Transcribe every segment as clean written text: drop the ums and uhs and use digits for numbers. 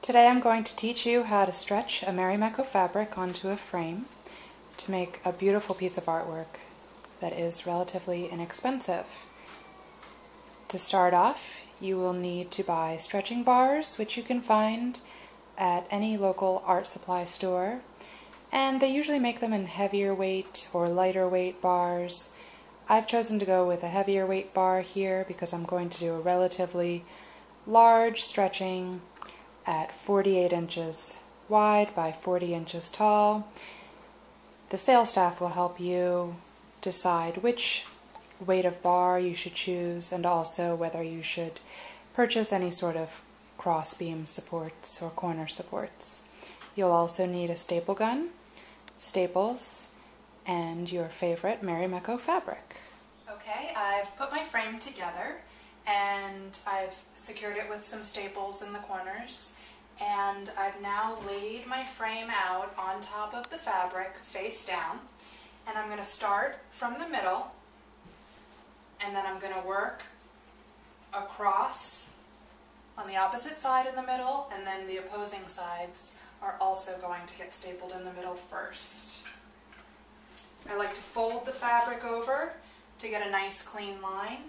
Today I'm going to teach you how to stretch a Marimekko fabric onto a frame to make a beautiful piece of artwork that is relatively inexpensive. To start off, you will need to buy stretching bars, which you can find at any local art supply store, and they usually make them in heavier weight or lighter weight bars. I've chosen to go with a heavier weight bar here because I'm going to do a relatively large stretching at 48 inches wide by 40 inches tall. The sales staff will help you decide which weight of bar you should choose and also whether you should purchase any sort of cross beam supports or corner supports. You'll also need a staple gun, staples, and your favorite Marimekko fabric. Okay, I've put my frame together and I've secured it with some staples in the corners, and I've now laid my frame out on top of the fabric face down, and I'm going to start from the middle and then I'm going to work across on the opposite side in the middle, and then the opposing sides are also going to get stapled in the middle first. I like to fold the fabric over to get a nice clean line.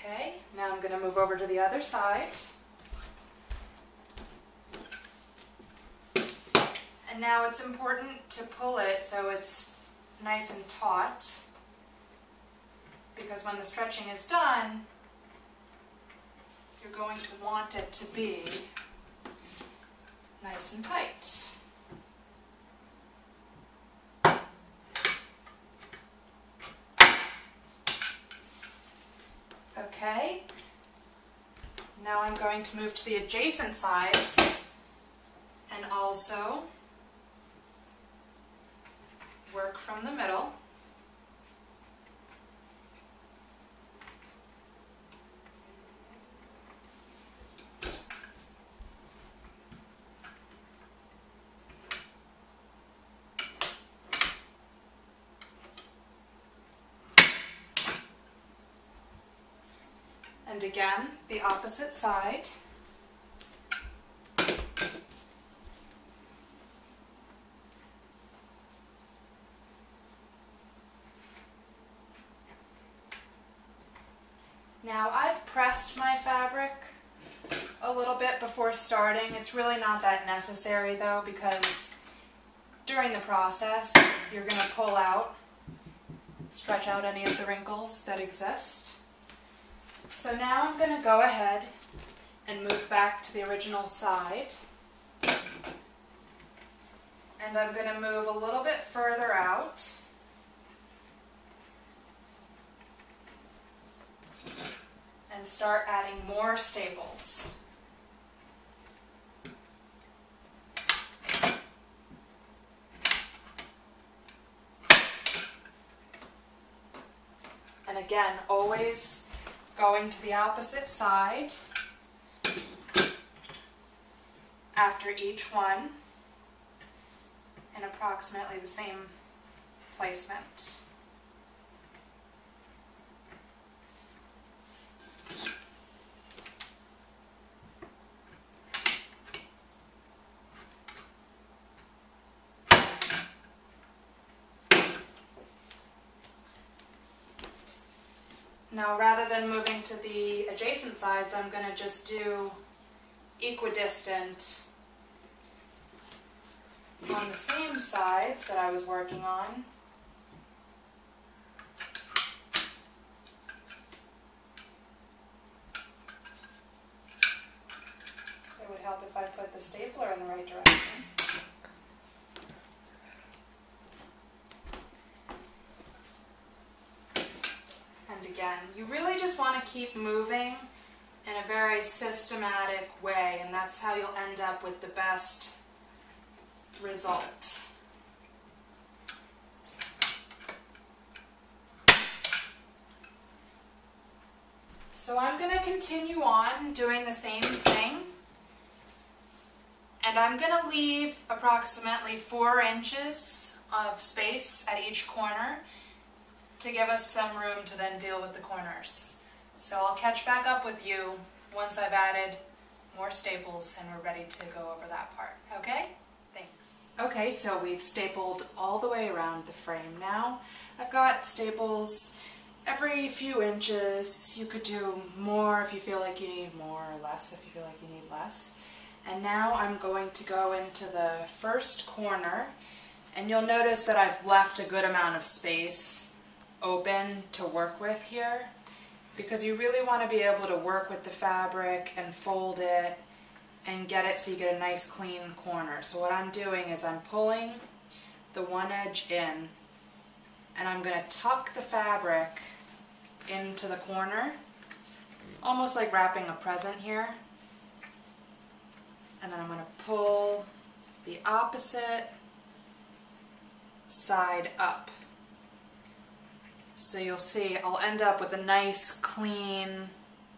Okay, now I'm going to move over to the other side. And now it's important to pull it so it's nice and taut, because when the stretching is done, you're going to want it to be nice and tight. Okay, now I'm going to move to the adjacent sides and also work from the middle. And again, the opposite side. Now I've pressed my fabric a little bit before starting. It's really not that necessary though, because during the process you're going to pull out, stretch out any of the wrinkles that exist. So now I'm going to go ahead and move back to the original side, and I'm going to move a little bit further out and start adding more staples. And again, always going to the opposite side after each one in approximately the same placement. Now, rather than moving to the adjacent sides, I'm going to just do equidistant on the same sides that I was working on. It would help if I put the stapler in the right direction. Again, you really just want to keep moving in a very systematic way, and that's how you'll end up with the best result. So I'm going to continue on doing the same thing, and I'm going to leave approximately 4 inches of space at each corner to give us some room to then deal with the corners. So I'll catch back up with you once I've added more staples and we're ready to go over that part. Okay? Thanks. Okay, so we've stapled all the way around the frame now. I've got staples every few inches. You could do more if you feel like you need more, or less if you feel like you need less. And now I'm going to go into the first corner, and you'll notice that I've left a good amount of space open to work with here, because you really want to be able to work with the fabric and fold it and get it so you get a nice clean corner. So what I'm doing is I'm pulling the one edge in, and I'm going to tuck the fabric into the corner, almost like wrapping a present here. And then I'm going to pull the opposite side up. So you'll see I'll end up with a nice clean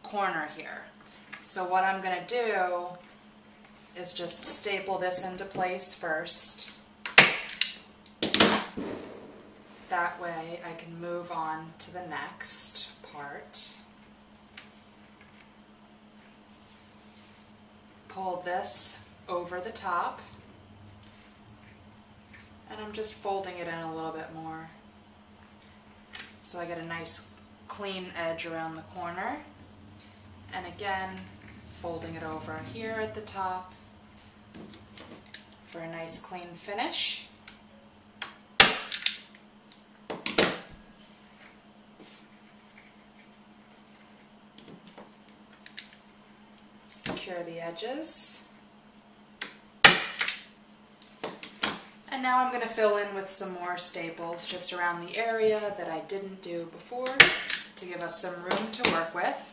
corner here. So what I'm going to do is just staple this into place first. That way I can move on to the next part. Pull this over the top, and I'm just folding it in a little bit more so I get a nice clean edge around the corner, and again folding it over here at the top for a nice clean finish. Secure the edges. And now I'm going to fill in with some more staples just around the area that I didn't do before to give us some room to work with.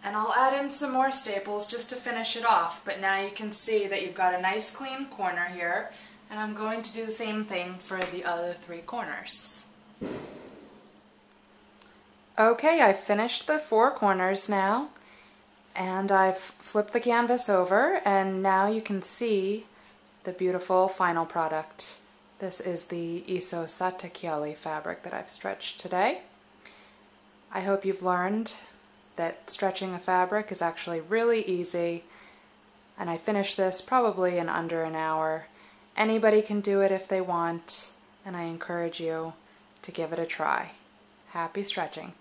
And I'll add in some more staples just to finish it off, but now you can see that you've got a nice clean corner here, and I'm going to do the same thing for the other three corners. Okay, I've finished the four corners now, and I've flipped the canvas over, and now you can see the beautiful final product. This is the Iso Satakiali fabric that I've stretched today. I hope you've learned that stretching a fabric is actually really easy, and I finished this probably in under an hour. Anybody can do it if they want, and I encourage you to give it a try. Happy stretching!